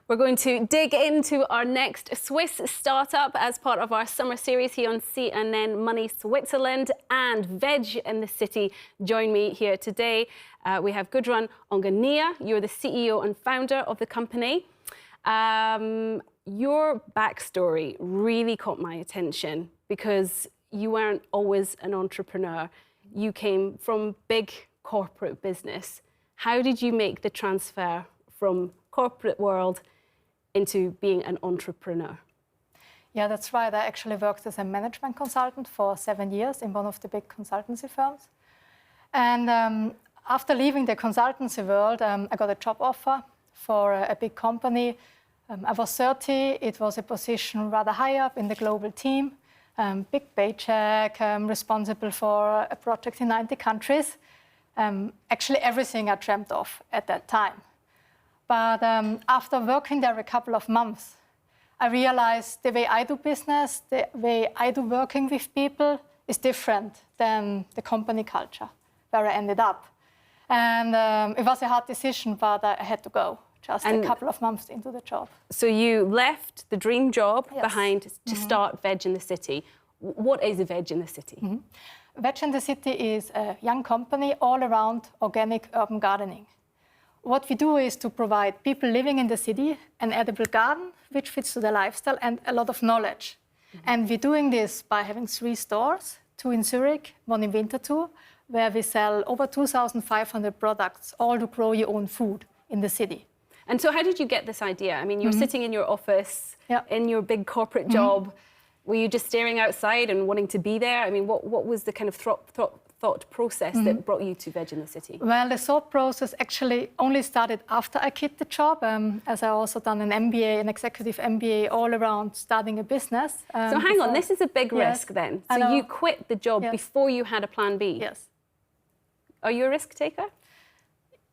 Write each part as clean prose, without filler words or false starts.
We're going to dig into our next Swiss startup as part of our summer series here on CNNMoney Switzerland, and Veg in the City join me here today. We have Gudrun Ongania. You're the CEO and founder of the company. Your backstory really caught my attention because you weren't always an entrepreneur. You came from big corporate business. How did you make the transfer from corporate world into being an entrepreneur? Yeah, that's right. I actually worked as a management consultant for 7 years in one of the big consultancy firms. And after leaving the consultancy world, I got a job offer for a big company. I was 30. It was a position rather high up in the global team. Big paycheck, responsible for a project in 90 countries. Actually, everything I dreamt of at that time. But after working there a couple of months, I realized the way I do business, the way I do working with people is different than the company culture where I ended up. And it was a hard decision, but I had to go just a couple of months into the job. So you left the dream job Yes. behind to start Veg in the City. What is a Veg in the City? Veg in the City is a young company all around organic urban gardening. What we do is to provide people living in the city an edible garden which fits to their lifestyle and a lot of knowledge. And we're doing this by having 3 stores, 2 in Zurich, 1 in Winterthur, where we sell over 2,500 products, all to grow your own food in the city. And so how did you get this idea? I mean, you're sitting in your office, Yeah. in your big corporate job. Were you just staring outside and wanting to be there? I mean, what was the kind of thought process that brought you to Veg in the City? Well, the thought process actually only started after I quit the job, as I also done an MBA, an executive MBA all around starting a business. So hang on, this is a big Yes, risk then. I So know. you quit the job Yes. before you had a plan B? Yes. Are you a risk taker?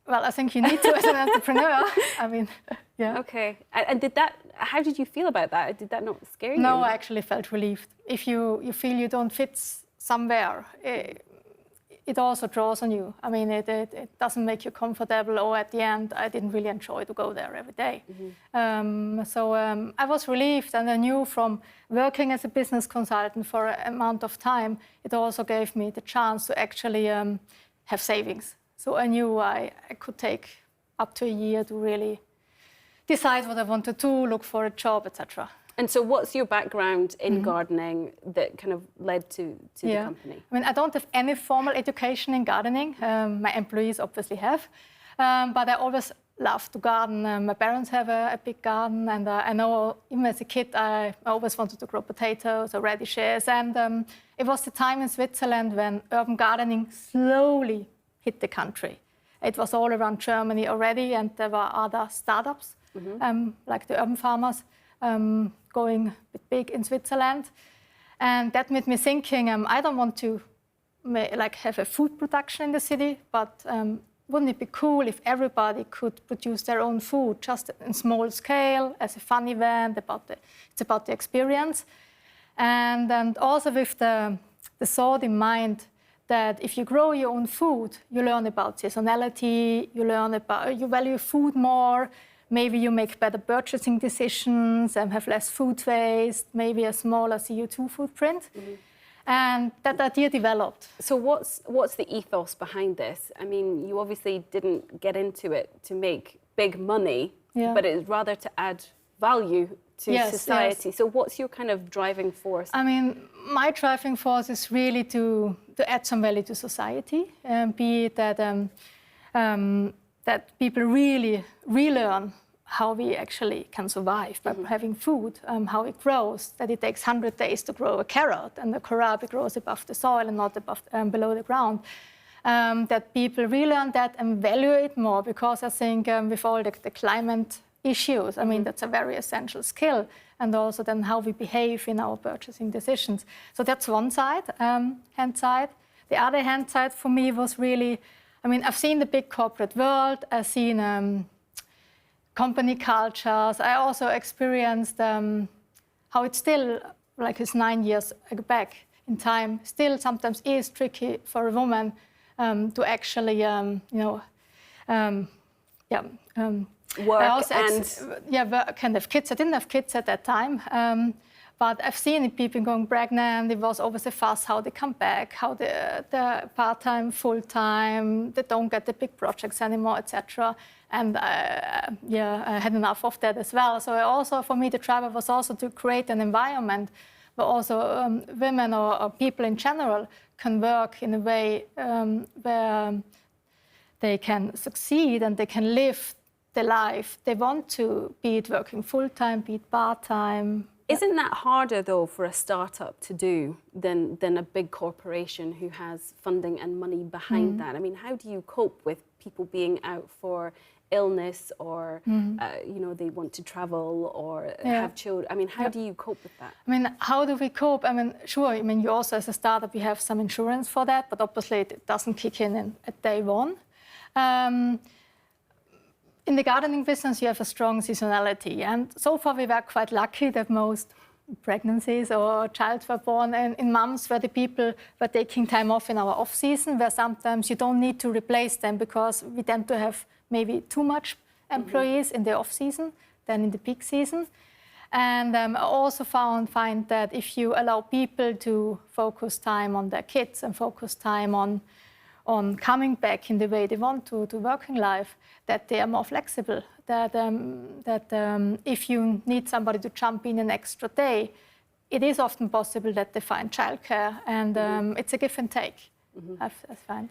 Well, I think you need to as an entrepreneur. I mean, yeah. Okay. And how did you feel about that? Did that not scare you? No, I actually felt relieved. If you feel you don't fit somewhere, it also draws on you. I mean, it doesn't make you comfortable, or at the end, I didn't really enjoy to go there every day. So I was relieved, and I knew from working as a business consultant for an amount of time, it also gave me the chance to actually have savings. So I knew I could take up to a year to really decide what I want to do, look for a job, etc. And so what's your background in gardening that kind of led to the company? I mean, I don't have any formal education in gardening. My employees obviously have. But I always loved to garden. My parents have a big garden. And I know even as a kid, I always wanted to grow potatoes or radishes. And it was the time in Switzerland when urban gardening slowly hit the country. It was all around Germany already. And there were other startups, like the urban farmers, going big in Switzerland. And that made me thinking, I don't want to have a food production in the city, but wouldn't it be cool if everybody could produce their own food, just in small scale, as a fun event, it's about the experience. And also with the thought in mind that if you grow your own food, you learn about seasonality, you value food more. Maybe you make better purchasing decisions and have less food waste, maybe a smaller CO2 footprint. And that idea developed. So what's the ethos behind this? I mean, you obviously didn't get into it to make big money, but it's rather to add value to society. Yes. So what's your kind of driving force? I mean, my driving force is really to add some value to society, be it that people really relearn how we actually can survive by having food, how it grows, that it takes 100 days to grow a carrot, and the kohlrabi grows above the soil and not below the ground. That people relearn that and value it more, because I think with all the climate issues, I mean, that's a very essential skill, and also then how we behave in our purchasing decisions. So that's one side, hand side. The other hand side for me was really, I mean, I've seen the big corporate world, I've seen company cultures. I also experienced how it's still, like it's 9 years back in time, still sometimes is tricky for a woman to actually, work kind of kids. I didn't have kids at that time. But I've seen people going pregnant. It was always a fuss how they come back, how they're part-time, full-time, they don't get the big projects anymore, etc. And I had enough of that as well. So also for me, the driver was also to create an environment where also women or people in general can work in a way where they can succeed and they can live the life they want to, be it working full-time, be it part-time. Isn't that harder, though, for a startup to do than a big corporation who has funding and money behind that? I mean, how do you cope with people being out for illness or, they want to travel or have children? I mean, how do you cope with that? I mean, how do we cope? I mean, sure, you also, as a startup, you have some insurance for that, but obviously it doesn't kick in at day one. In the gardening business, you have a strong seasonality. And so far, we were quite lucky that most pregnancies or child were born in months where the people were taking time off in our off-season, where sometimes you don't need to replace them because we tend to have maybe too much employees in the off-season than in the peak season. And I also find that if you allow people to focus time on their kids and focus time on coming back in the way they want to working life, that they are more flexible, that if you need somebody to jump in an extra day, it is often possible that they find childcare, and it's a give and take, I find.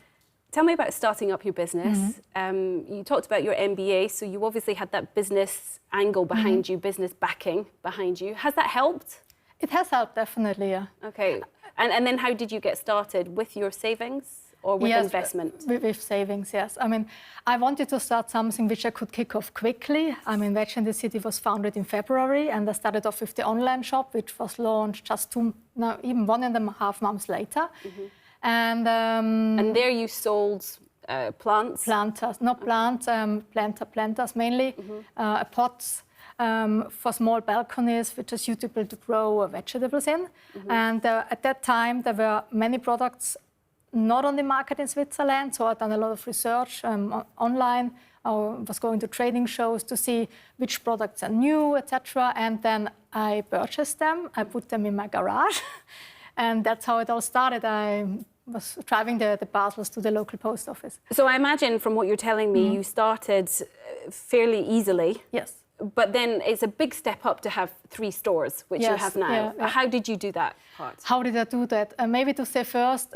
Tell me about starting up your business. You talked about your MBA, so you obviously had that business angle behind you, business backing behind you. Has that helped? It has helped, definitely, yeah. Okay, and then how did you get started? With your savings? Or with investment? With savings, yes. I mean, I wanted to start something which I could kick off quickly. I mean, Veg in the City was founded in February, and I started off with the online shop, which was launched just even 1.5 months later. And there you sold plants? Planters, not plants, planters mainly, pots for small balconies, which are suitable to grow vegetables in. And at that time, there were many products not on the market in Switzerland, so I've done a lot of research online. I was going to trading shows to see which products are new, etc. And then I purchased them. I put them in my garage, and that's how it all started. I was driving the parcels to the local post office. So I imagine from what you're telling me, you started fairly easily. Yes. But then it's a big step up to have 3 stores, which you have now. Yeah. How did you do that part? How did I do that? Maybe to say first,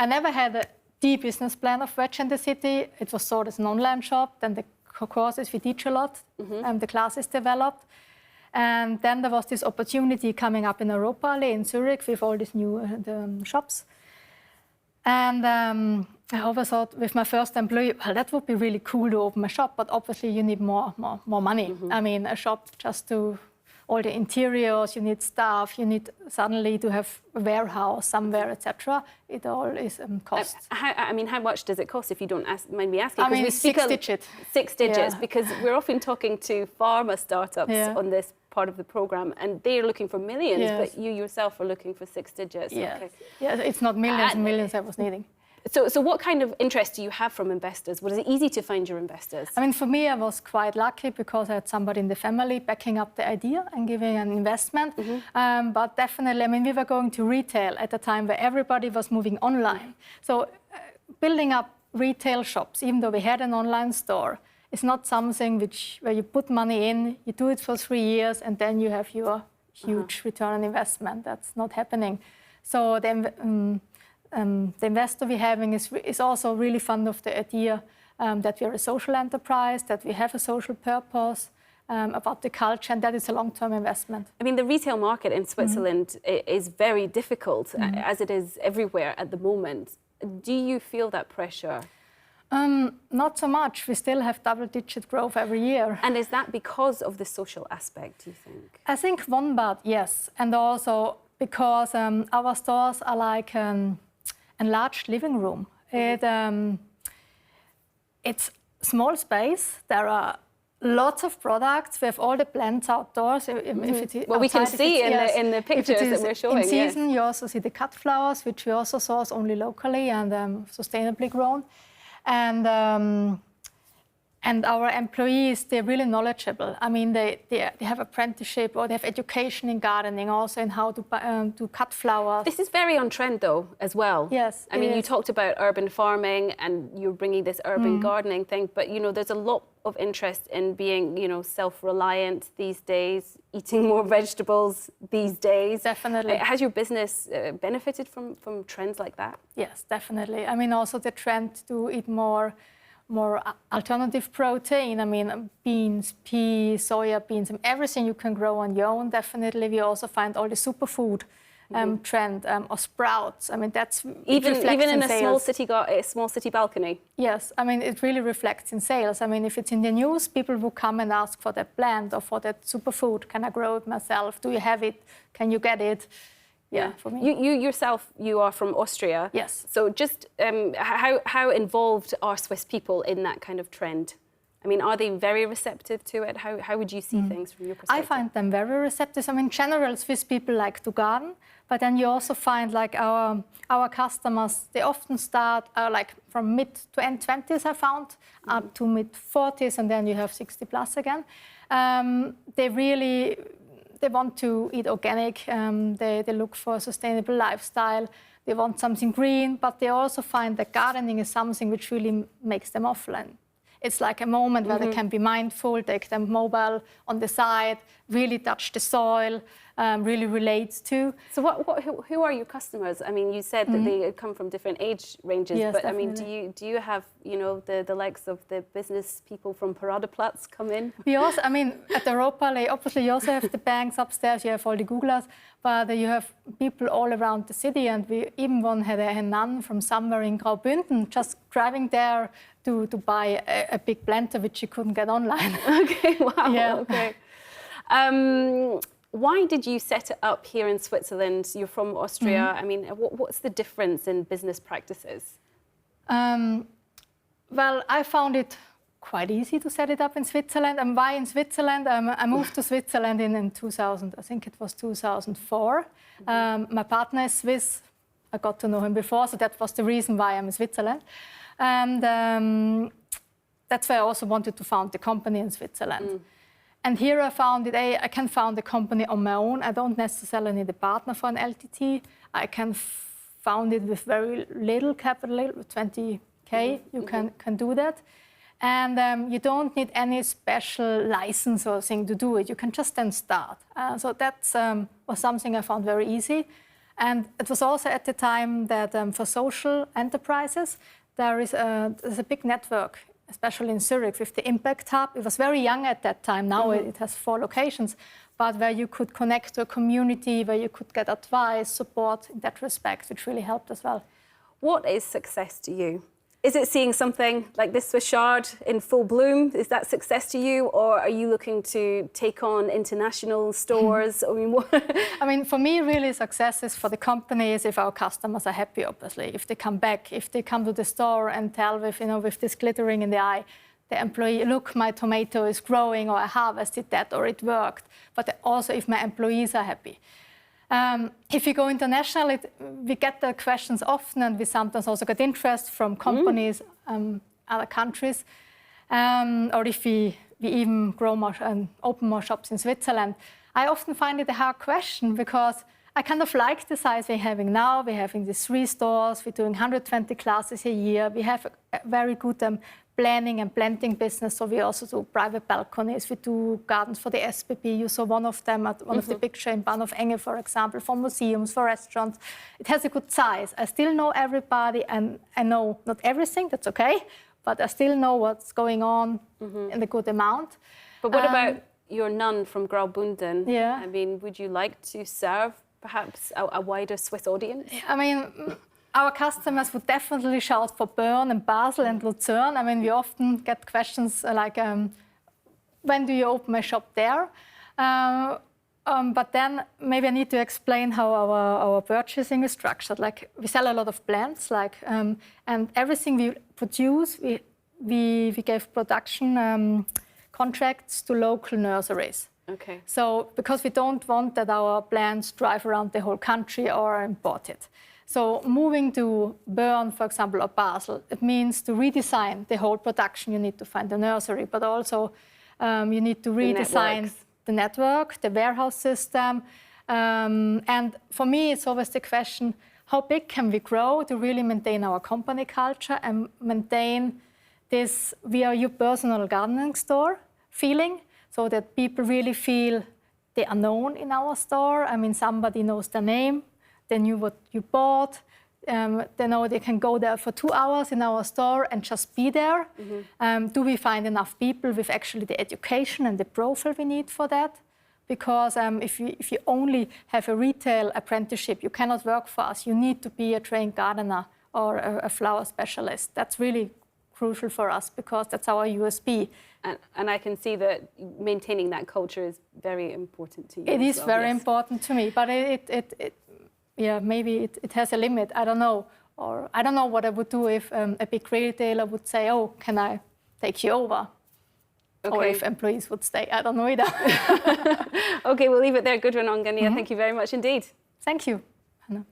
I never had a deep business plan of Veg in the City. It was sold as an online shop. Then the courses, we teach a lot, and the classes developed. And then there was this opportunity coming up in Europaallee in Zurich with all these new shops. And I always thought with my first employee, well, that would be really cool to open a shop, but obviously you need more money. I mean, a shop just to all the interiors, you need staff, you need suddenly to have a warehouse somewhere, etc. It all is cost. How much does it cost, if you don't mind me asking? I mean, 6 digits. 6 digits, because we're often talking to pharma startups on this part of the program, and they're looking for millions, but you yourself are looking for 6 digits. Yes. Okay. Yeah, it's not millions and millions I was needing. So what kind of interest do you have from investors? Was it easy to find your investors? I mean, for me, I was quite lucky because I had somebody in the family backing up the idea and giving an investment. But definitely, I mean, we were going to retail at a time where everybody was moving online. So building up retail shops, even though we had an online store, is not something where you put money in, you do it for 3 years, and then you have your huge return on investment. That's not happening. So then the investor we're having is also really fond of the idea that we're a social enterprise, that we have a social purpose, about the culture, and that is a long-term investment. I mean, the retail market in Switzerland is very difficult, as it is everywhere at the moment. Do you feel that pressure? Not so much. We still have double-digit growth every year. And is that because of the social aspect, do you think? I think one part, yes. And also because our stores are like enlarged living room. It's small space. There are lots of products. We have all the plants outdoors. Well, we can see in the pictures that we're showing. In season, you also see the cut flowers, which we also source only locally and sustainably grown. And And our employees, they're really knowledgeable. I mean, they have apprenticeship or they have education in gardening, also in how to cut flowers. This is very on trend, though, as well. Yes, I mean, you talked about urban farming and you're bringing this urban gardening thing, but, you know, there's a lot of interest in being, you know, self-reliant these days, eating more vegetables these days. Definitely. Has your business benefited from trends like that? Yes, definitely. I mean, also the trend to eat more alternative protein. I mean, beans, peas, soya beans, and everything you can grow on your own. Definitely, we also find all the superfood trend or sprouts. I mean, that's even in a sales. small city balcony. Yes, I mean, it really reflects in sales. I mean, if it's in the news, people will come and ask for that plant or for that superfood. Can I grow it myself? Do you have it? Can you get it? Yeah, for me. You yourself, you are from Austria. Yes. So just how involved are Swiss people in that kind of trend? I mean, are they very receptive to it? How would you see things from your perspective? I find them very receptive. I mean, in general, Swiss people like to garden, but then you also find like our customers, they often start like from mid to end 20s, I found, up to mid 40s, and then you have 60 plus again. They want to eat organic, they look for a sustainable lifestyle, they want something green, but they also find that gardening is something which really makes them offline. It's like a moment where they can be mindful, take their mobile on the side, really touch the soil, really relate to. So who are your customers? I mean, you said that they come from different age ranges, yes, but definitely. I mean, do you have, you know, the likes of the business people from Paradeplatz come in? We also, I mean, at Europa, obviously you also have the banks upstairs, you have all the Googlers, but you have people all around the city, and we even one had a nun from somewhere in Graubünden just driving there to buy a big planter which she couldn't get online. Okay, wow, yeah. Okay. Why did you set it up here in Switzerland? You're from Austria. I mean, what's the difference in business practices? Well, I found it quite easy to set it up in Switzerland. And why in Switzerland? I moved to Switzerland in 2000, I think it was 2004. My partner is Swiss. I got to know him before, so that was the reason why I'm in Switzerland. And that's why I also wanted to found the company in Switzerland. And here I found it, I can found the company on my own. I don't necessarily need a partner for an LTT. I can found it with very little capital, 20K, you can do that. And you don't need any special license or thing to do it. You can just then start. So that was something I found very easy. And it was also at the time that for social enterprises, there's a big network, especially in Zurich, with the Impact Hub. It was very young at that time. Now it has 4 locations, but where you could connect to a community, where you could get advice, support in that respect, which really helped as well. What is success to you? Is it seeing something like this Swiss Chard in full bloom? Is that success to you? Or are you looking to take on international stores? I mean, I mean, for me, really, success is for the companies if our customers are happy, obviously. If they come back, if they come to the store and tell with, you know, with this glittering in the eye, the employee, look, my tomato is growing, or I harvested that, or it worked. But also if my employees are happy. If you go international, we get the questions often, and we sometimes also get interest from companies, other countries. Or if we even grow more and open more shops in Switzerland. I often find it a hard question because I kind of like the size we're having now. We're having these 3 stores, we're doing 120 classes a year. We have a very good planning and planting business, so we also do private balconies. We do gardens for the SPP. You saw one of them at one of the pictures in Bahnhof Enge, for example, for museums, for restaurants. It has a good size. I still know everybody, and I know not everything, that's okay, but I still know what's going on in a good amount. But what about your nun from Graubünden? Yeah. I mean, would you like to serve perhaps a wider Swiss audience? I mean, our customers would definitely shout for Bern and Basel and Lucerne. I mean, we often get questions like, when do you open a shop there? But then maybe I need to explain how our purchasing is structured. Like, we sell a lot of plants, like, and everything we produce, we give production contracts to local nurseries. Okay. So, because we don't want that our plants drive around the whole country or are imported. So moving to Bern, for example, or Basel, it means to redesign the whole production. You need to find the nursery, but also you need to redesign the network, the warehouse system. And for me, it's always the question, how big can we grow to really maintain our company culture and maintain this "we are your personal gardening store" feeling, so that people really feel they are known in our store. I mean, somebody knows their name, they knew what you bought, they know they can go there for 2 hours in our store and just be there. Do we find enough people with actually the education and the profile we need for that? Because if you only have a retail apprenticeship, you cannot work for us. You need to be a trained gardener or a flower specialist. That's really crucial for us because that's our USP. And I can see that maintaining that culture is very important to you. It is very important to me, but maybe it has a limit. I don't know. Or I don't know what I would do if a big retailer would say, "Oh, can I take you over?" Okay. Or if employees would stay. I don't know either. Okay, we'll leave it there. Gudrun Ongania, thank you very much indeed. Thank you, Hannah.